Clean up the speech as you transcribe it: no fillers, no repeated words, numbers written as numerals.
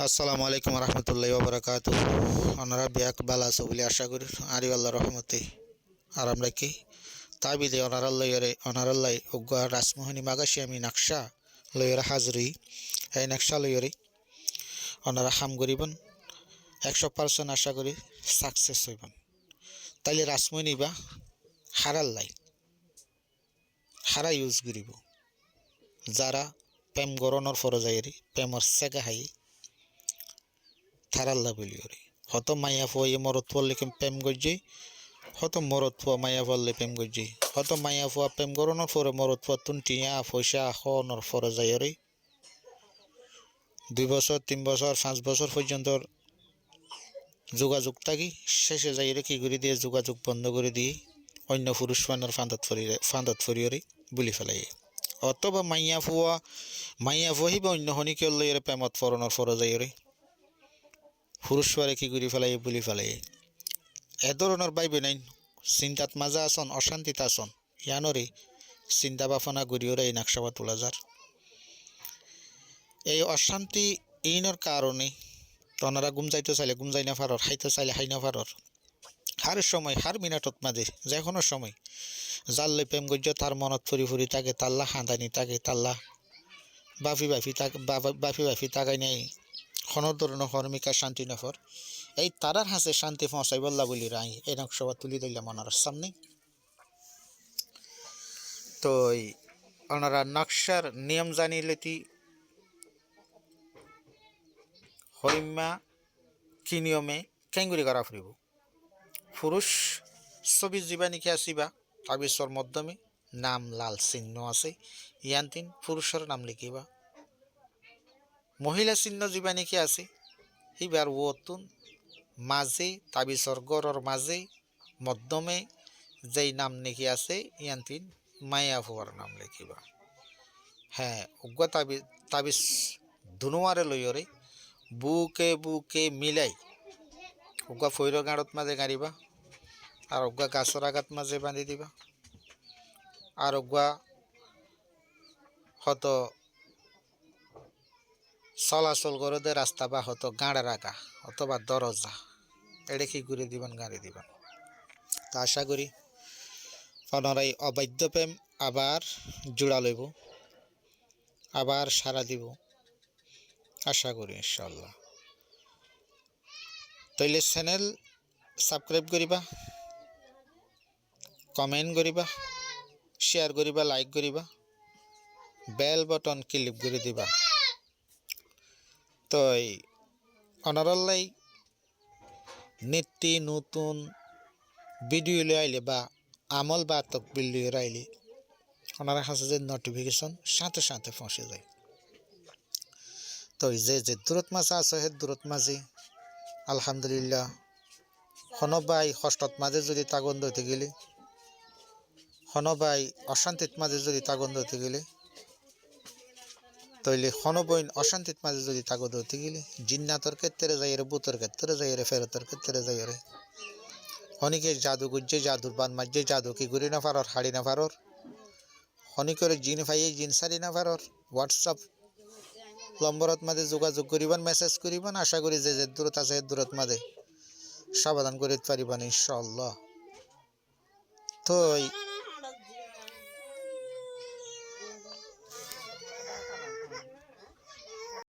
আসসালামু আলাইকুম রহমতুল্লাহি ওবরাকাতু। ওনারা বিয়াক বালা আছে বলে আশা করি আরি আল্লাহ রহমতে। আর আমরা কি তাবিদে অনারাল্লাই উগ্গা রাসমোহনী মাগাসি আমি নকশা লইরে হাজরি এই নকশা লইরে ওনারা হাম করিবেন 100% আশা করি সাকসেস হইবেন। তাইলে রাসমোহনী বা হারাল্লাই হারা ইউজ করিব যারা প্রেম গরণর ফরজাইরি প্রেমর সেগা হাই থারাল্লা বলিওরে হত মাইয়া ফুয়া মরত পড়লে প্রেম গজ্জি হত মরত ফুয়া মাইয়া পড়লে প্রেম গজ্জি হত মাইয়া ফুয়া প্রেম গরণর ফরে মরত ফুয়া তুনটিয়া পয়সা হনর ফরে যাইরে 2 বছর 3 বছর 5 বছর পর্যন্ত যোগাযোগ থাকি শেষে যাইরে কি করে দিয়ে যোগাযোগ বন্ধ করে দিয়ে অন্য পুরুষ মানের ফান্দত ফরিয়রে বুলি ফেলাই অথবা মাইয়া ফুয়া বা অন্য হনিকে লইরে প্রেমত ফরণর ফরে যাইরে পুরুষবারে কি করে ফেলাই বুলি ফেলাই এ ধরনের বাইবে নাই চিন্তাত মাজা আসন অশান্তিত আসন ইয়ানরে চিন্তা বাফনা গড়িওরে এই নাকশাবা তোলা যার এই অশান্তি ইনর কারণে তনারা ঘুম যাইতে চাইলে ঘুম যাই না পারর খাইতে চাইলে খাই না পারর হার সময় হার মিনাটত মাঝে যে কোনো সময় জাল্লে প্রেম গজ্য তার মনত ফুরি ফুরি থাকে তাল্লা হাঁদানি থাকে তাল্লা বাফি তাকাই নাই কোনো ধরনের হর্মিকা শান্তি নফর এই তারার হাসে শান্তি পৌঁছাই বললা বলি রাই এই নকশাবা তুলি দিলাম ওনার সামনে। তো ওনারা নকশার নিয়ম জানিলেতি হরিম্মা কি নিয়মে কেঙ্গুরি করা ফুরিব পুরুষ ছবি জীবানিকে আসিবা তাবিজর মাধ্যমে নাম লাল চিহ্ন আছে ইয়ান্তিন পুরুষের নাম লিখিবা মহিলা চিহ্ন জীবানিকে আছে এইবার ওতুন মাঝে তাবিজর গড়র মাঝে মধ্যমে যেই নাম নাকি আছে ইয়ান্তিন মায়া ফুয়ার নাম লিখিবা। হ্যাঁ উগ্র তাবিজ ধুনুয়ারে লইরে বুকে বুকে মিলাই উগ্র ফৈর গাঁড়ত মাঝে গাড়িবা আর উগ্র গাছর আঘাত মাঝে বাঁধি দিবা আর উগ্র হত চলাচল করে দে রাস্তা বা হতো গাঁড়ের আগা অথবা দরজা এড়ে কি ঘুরে দিবেন গাড়ি দিবেন। তা আশা করি পুনরায় অবাধ্য প্রেম আবার জোড়া লইব আবার সারা দিব আশা করি ইনশাল্লাহ। তাইলে চ্যানেল সাবস্ক্রাইব করিবা কমেন্ট করিবা শেয়ার করিবা লাইক করিবা বেল বটন ক্লিক করে দিবা। তো অনারাল্লাই নিত্য নতুন ভিডিও লই আইলে বা আমল বাতক ভিডিও আইলে ওনারা কাছে যে নোটিফিকেশন সাথে সাথে পৌঁছে যায়। তো যে দূরত মাঝে আছে সেই দূরত মাঝে আলহামদুলিল্লাহ হনবাই কষ্টত মাঝে যদি তাগন্দ হইতে গেলে হনবাই অশান্তিত মাঝে যদি তাগন্দ হইতে গেলে তইলে হনবইন অশান্তিত মাঝে যদি তাগন্দ হইতে গেলে জিন্নাতর ক্ষেত্রে যাইরে বুতর ক্ষেত্রে যাইরে ফেরতর ক্ষেত্রে যাইরে হনিকে জাদু গুজ্জে জাদুর বান মাঝে জাদু কি ঘুরি না পারর হাড়ি না পারর হনিকরে জিন ফাইয়ে জিন সারি না পারর হোয়াটসঅ্যাপ নম্বরত মাঝে যোগাযোগ করিবান মেসেজ করিবান আশা করি যে দূরত আছে দূরত মাঝে সমাধান করিতে পারিবান ইনশাআল্লাহ। তো